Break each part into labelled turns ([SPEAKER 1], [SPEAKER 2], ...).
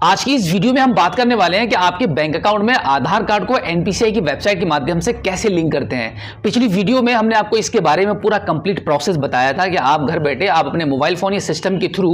[SPEAKER 1] आज की इस वीडियो में हम बात करने वाले हैं कि आपके बैंक अकाउंट में आधार कार्ड को एनपीसीआई की वेबसाइट के माध्यम से कैसे लिंक करते हैं। पिछली वीडियो में हमने आपको इसके बारे में पूरा कंप्लीट प्रोसेस बताया था कि आप घर बैठे आप अपने मोबाइल फोन या सिस्टम के थ्रू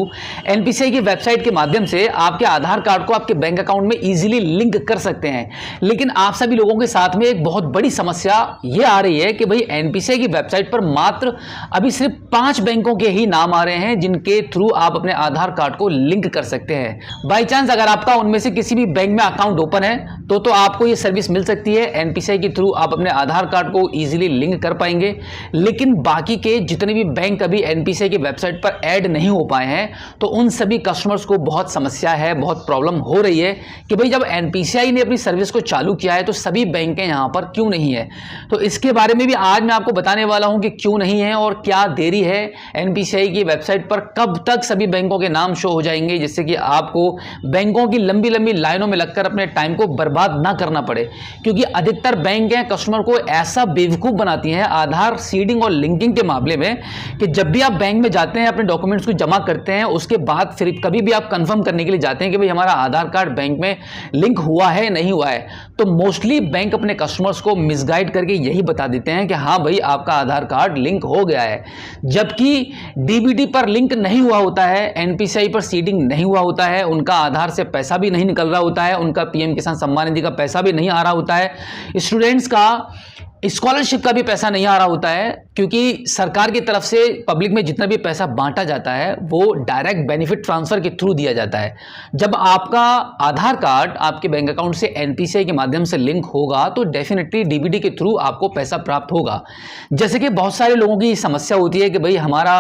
[SPEAKER 1] एनपीसीआई की वेबसाइट के माध्यम से आपके आधार कार्ड को आपके बैंक अकाउंट में इजीली लिंक कर सकते हैं। लेकिन आप सभी लोगों के साथ में एक बहुत बड़ी समस्या यह आ रही है कि भाई एनपीसीआई की वेबसाइट पर मात्र अभी सिर्फ 5 बैंकों के ही नाम आ रहे हैं जिनके थ्रू आप अपने आधार कार्ड को लिंक कर सकते हैं। बाई चांस अगर आपका उनमें से किसी भी बैंक में अकाउंट ओपन है तो आपको ये सर्विस मिल सकती है। एनपीसीआई के थ्रू आप अपने आधार कार्ड को इजीली लिंक कर पाएंगे। लेकिन बाकी के जितने भी बैंक अभी एनपीसीआई की वेबसाइट पर ऐड नहीं हो पाए हैं तो उन सभी कस्टमर्स को बहुत समस्या है, बहुत प्रॉब्लम हो रही है कि भाई जब एनपीसीआई ने अपनी सर्विस को चालू किया है तो सभी बैंकें यहां पर क्यों नहीं है। तो इसके बारे में भी आज मैं आपको बताने वाला हूं कि क्यों नहीं है और क्या देरी है। एनपीसीआई की वेबसाइट पर कब तक सभी बैंकों के नाम शो हो जाएंगे जिससे कि आपको बैंकों की लंबी लंबी लाइनों में लगकर अपने टाइम को बर्बाद ना करना पड़े। क्योंकि अधिकतर बैंक हैं कस्टमर को ऐसा बेवकूफ बनाती हैं आधार सीडिंग और लिंकिंग के मामले में कि जब भी आप बैंक में जाते हैं अपने डॉक्यूमेंट्स को जमा करते हैं उसके बाद फिर कभी भी आप कंफर्म करने के लिए जाते हैं कि भाई हमारा आधार कार्ड बैंक में लिंक हुआ है नहीं हुआ है तो मोस्टली बैंक अपने कस्टमर्स को मिसगाइड करके यही बता देते हैं कि हाँ भाई आपका आधार कार्ड लिंक हो गया है, जबकि डीबीटी पर लिंक नहीं हुआ होता है, एनपीसीआई पर सीडिंग नहीं हुआ होता है, उनका आधार से पैसा भी नहीं निकल रहा होता है, उनका पीएम किसान सम्मान निधि का पैसा भी नहीं आ रहा होता है, स्टूडेंट्स का स्कॉलरशिप का भी पैसा नहीं आ रहा होता है। क्योंकि सरकार की तरफ से पब्लिक में जितना भी पैसा बांटा जाता है वो डायरेक्ट बेनिफिट ट्रांसफर के थ्रू दिया जाता है। जब आपका आधार कार्ड आपके बैंक अकाउंट से एनपीसीआई के माध्यम से लिंक होगा तो डेफिनेटली डीबीटी के थ्रू आपको पैसा प्राप्त होगा। जैसे कि बहुत सारे लोगों की समस्या होती है कि भाई हमारा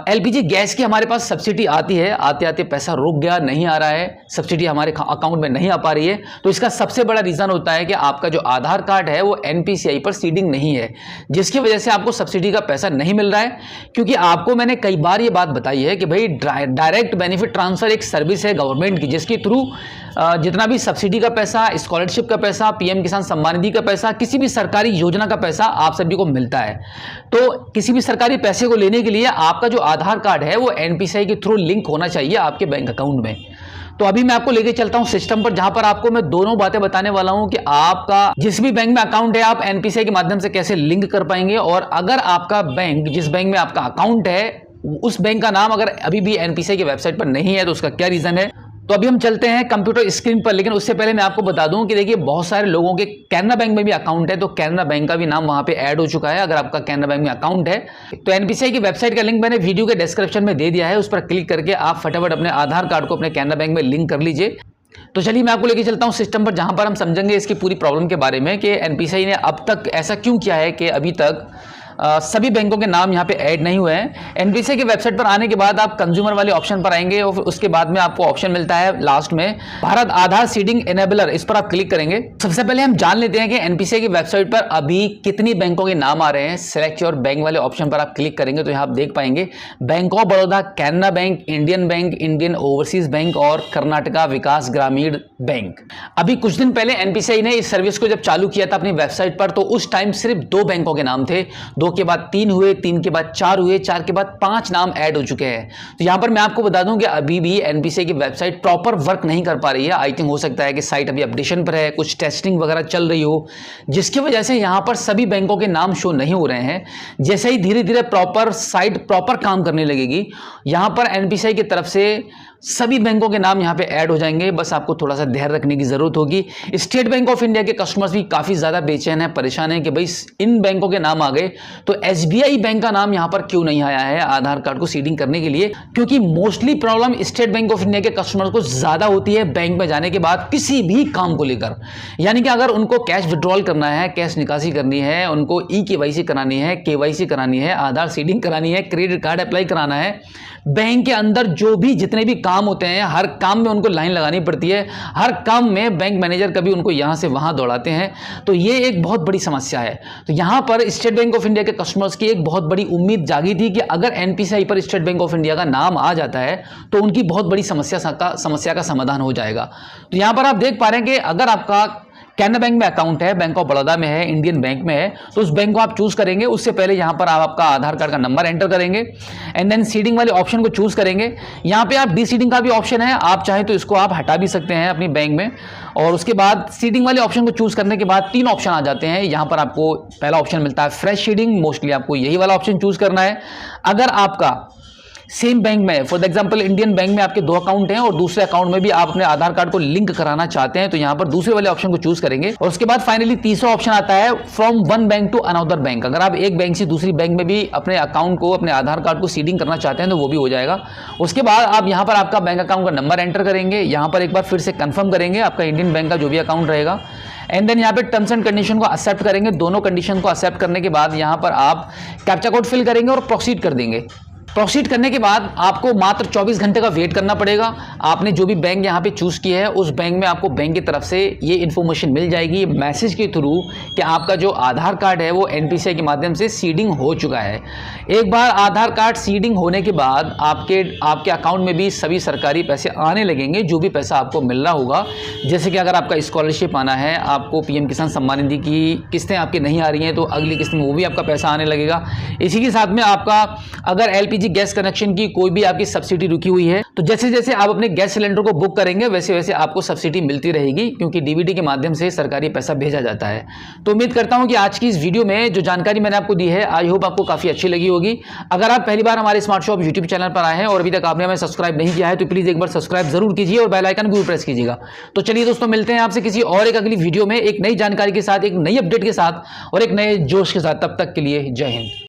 [SPEAKER 1] एलपीजी गैस की हमारे पास सब्सिडी आती है, आते आते पैसा रुक गया, नहीं आ रहा है, सब्सिडी हमारे अकाउंट में नहीं आ पा रही है। तो इसका सबसे बड़ा रीज़न होता है कि आपका जो आधार कार्ड है वो एनपीसीआई पर सीडिंग नहीं है, जिसकी वजह से आपको सब्सिडी का पैसा नहीं मिल रहा है। क्योंकि आपको मैंने कई बार ये बात बताई है कि भाई डायरेक्ट बेनिफिट ट्रांसफर एक सर्विस है गवर्नमेंट की जिसके थ्रू जितना भी सब्सिडी का पैसा, स्कॉलरशिप का पैसा, पीएम किसान सम्मान निधि का पैसा, किसी भी सरकारी योजना का पैसा आप सभी को मिलता है। तो किसी भी सरकारी पैसे को लेने के लिए आपका जो आधार कार्ड है वो एनपीसीआई के थ्रू लिंक होना चाहिए आपके बैंक अकाउंट में। तो अभी मैं आपको लेके चलता हूं सिस्टम पर जहां पर आपको मैं दोनों बातें बताने वाला हूं कि आपका जिस भी बैंक में अकाउंट है आप एनपीसीआई के माध्यम से कैसे लिंक कर पाएंगे, और अगर आपका बैंक जिस बैंक में आपका अकाउंट है उस बैंक का नाम अगर अभी भी एनपीसीआई की वेबसाइट पर नहीं है तो उसका क्या रीजन है। तो अभी हम चलते हैं कंप्यूटर स्क्रीन पर, लेकिन उससे पहले मैं आपको बता दूं कि देखिए बहुत सारे लोगों के कैनरा बैंक में भी अकाउंट है तो कैनरा बैंक का भी नाम वहां पे ऐड हो चुका है। अगर आपका कैनरा बैंक में अकाउंट है तो एनपीसीआई की वेबसाइट का लिंक मैंने वीडियो के डिस्क्रिप्शन में दे दिया है, उस पर क्लिक करके आप फटाफट अपने आधार कार्ड को अपने कैनरा बैंक में लिंक कर लीजिए। तो चलिए मैं आपको लेके चलता हूं सिस्टम पर जहां पर हम समझेंगे इसकी पूरी प्रॉब्लम के बारे में कि एनपीसीआई ने अब तक ऐसा क्यों किया है कि अभी तक सभी बैंकों के नाम यहाँ पे ऐड नहीं हुए हैं। एनपीसीआई की वेबसाइट पर आने के बाद आप कंज्यूमर वाले ऑप्शन पर आएंगे और फिर उसके बाद में आपको ऑप्शन मिलता है लास्ट में भारत आधार सीडिंग एनेबलर, इस पर आप क्लिक करेंगे। सबसे पहले हम जान लेते हैं कि एनपीसीआई की वेबसाइट पर अभी कितनी बैंकों के नाम आ रहे हैं। सिलेक्ट योर बैंक वाले ऑप्शन पर आप क्लिक करेंगे तो यहाँ आप देख पाएंगे bank of Baroda, Canara bank, Indian overseas bank और कर्नाटका विकास ग्रामीण बैंक। अभी कुछ दिन पहले एनपीसीआई ने इस सर्विस को जब चालू किया था अपनी वेबसाइट पर तो उस टाइम सिर्फ 2 बैंकों के नाम थे, 2 के बाद 3 हुए, 3 के बाद 4 हुए, 4 के बाद 5 नाम ऐड हो चुके हैं। तो यहां पर मैं आपको बता दूं कि अभी भी एनपीसीआई की वेबसाइट प्रॉपर वर्क नहीं कर पा रही है। आई थिंक हो सकता है कि साइट अभी अपडेशन पर है, कुछ टेस्टिंग वगैरह चल रही हो जिसकी वजह से यहां पर सभी बैंकों के नाम शो नहीं हो रहे हैं। जैसे ही धीरे धीरे प्रॉपर साइट प्रॉपर काम करने लगेगी यहां पर एनपीसीआई की तरफ से सभी बैंकों के नाम यहां पे ऐड हो जाएंगे। बस आपको थोड़ा सा ध्यान रखने की जरूरत होगी। स्टेट बैंक ऑफ इंडिया के कस्टमर्स भी काफी ज्यादा बेचैन है, परेशान है कि भाई इन बैंकों के नाम आ गए तो एसबीआई बैंक का नाम यहां पर क्यों नहीं आया है आधार कार्ड को सीडिंग करने के लिए। क्योंकि mostly problem state bank of India के कस्टमर्स को ज्यादा होती है बैंक में जाने के बाद किसी भी काम को लेकर। यानी कि अगर उनको कैश विड्रॉल करना है, कैश निकासी करनी है, उनको ई केवाईसी करानी है, केवाईसी करानी है, आधार सीडिंग करानी है, क्रेडिट कार्ड अप्लाई कराना है, बैंक के अंदर जो भी जितने भी काम होते हैं हर काम में उनको लाइन लगानी पड़ती है। हर काम में बैंक मैनेजर कभी उनको यहां से वहां दौड़ाते हैं। तो ये एक बहुत बड़ी समस्या है। तो यहां पर स्टेट बैंक ऑफ इंडिया के कस्टमर्स की एक बहुत बड़ी उम्मीद जागी थी कि अगर एनपीसीआई पर स्टेट बैंक ऑफ इंडिया का नाम आ जाता है तो उनकी बहुत बड़ी समस्या का समाधान हो जाएगा। तो यहां पर आप देख पा रहे हैं कि अगर आपका कैनरा बैंक में अकाउंट है, बैंक ऑफ बड़ौदा में है, इंडियन बैंक में है, तो उस बैंक को आप चूज करेंगे। उससे पहले यहां पर आप आपका आधार कार्ड का नंबर एंटर करेंगे एंड देन सीडिंग वाले ऑप्शन को चूज करेंगे। यहां पे आप डीसीडिंग का भी ऑप्शन है, आप चाहे तो इसको आप हटा भी सकते हैं अपनी बैंक में। और उसके बाद सीडिंग वाले ऑप्शन को चूज करने के बाद 3 ऑप्शन आ जाते हैं। यहां पर आपको पहला ऑप्शन मिलता है फ्रेश सीडिंग, मोस्टली आपको यही वाला ऑप्शन चूज करना है। अगर आपका सेम बैंक में, फॉर एग्जांपल इंडियन बैंक में आपके 2 अकाउंट हैं और दूसरे अकाउंट में भी आप अपने आधार कार्ड को लिंक कराना चाहते हैं, तो यहां पर दूसरे वाले ऑप्शन को चूज करेंगे। और उसके बाद फाइनली तीसरा ऑप्शन आता है from one bank to another bank. अगर आप एक बैंक से दूसरी बैंक में भी अपने अकाउंट को, अपने आधार कार्ड को सीडिंग करना चाहते हैं तो वो भी हो जाएगा। उसके बाद आप यहां पर आपका बैंक अकाउंट का नंबर एंटर करेंगे, यहां पर एक बार फिर से कंफर्म करेंगे आपका इंडियन बैंक का जो भी अकाउंट रहेगा एंड देन यहाँ पे टर्म्स एंड कंडीशन को एक्सेप्ट करेंगे। दोनों कंडीशन को एक्सेप्ट करने के बाद यहाँ पर आप कैप्चा कोड फिल करेंगे और प्रोसीड कर देंगे। प्रोसीड करने के बाद आपको मात्र 24 घंटे का वेट करना पड़ेगा। आपने जो भी बैंक यहाँ पे चूज किया है उस बैंक में आपको बैंक की तरफ से ये इन्फॉर्मेशन मिल जाएगी मैसेज के थ्रू कि आपका जो आधार कार्ड है वो एनपीसीआई के माध्यम से सीडिंग हो चुका है। एक बार आधार कार्ड सीडिंग होने के बाद आपके अकाउंट में भी सभी सरकारी पैसे आने लगेंगे, जो भी पैसा आपको मिल रहा होगा। जैसे कि अगर आपका स्कॉलरशिप आना है, आपको पीएम किसान सम्मान निधि की किस्तें आपकी नहीं आ रही हैं तो अगली किस्त में वो भी आपका पैसा आने लगेगा। इसी के साथ में आपका अगर एलपीजी गैस कनेक्शन की कोई भी आपकी सब्सिडी रुकी हुई है तो जैसे जैसे आप अपने गैस सिलेंडर को बुक करेंगे वैसे वैसे आपको सब्सिडी मिलती रहेगी, क्योंकि डीबीटी के माध्यम से सरकारी पैसा भेजा जाता है। तो उम्मीद करता हूं कि आज की इस वीडियो में जो जानकारी मैंने आपको दी है आई होप आपको काफी अच्छी लगी होगी। अगर आप पहली बार हमारे स्मार्ट शॉप यूट्यूब चैनल पर आए हैं और अभी तक आपने हमें सब्सक्राइब नहीं किया है तो प्लीज एक बार सब्सक्राइब जरूर कीजिए और बेल आइकन भी प्रेस कीजिएगा। तो चलिए दोस्तों, मिलते हैं आपसे किसी और एक अगली वीडियो में एक नई जानकारी के साथ, एक नई अपडेट के साथ और एक नए जोश के साथ। तब तक के लिए जय हिंद।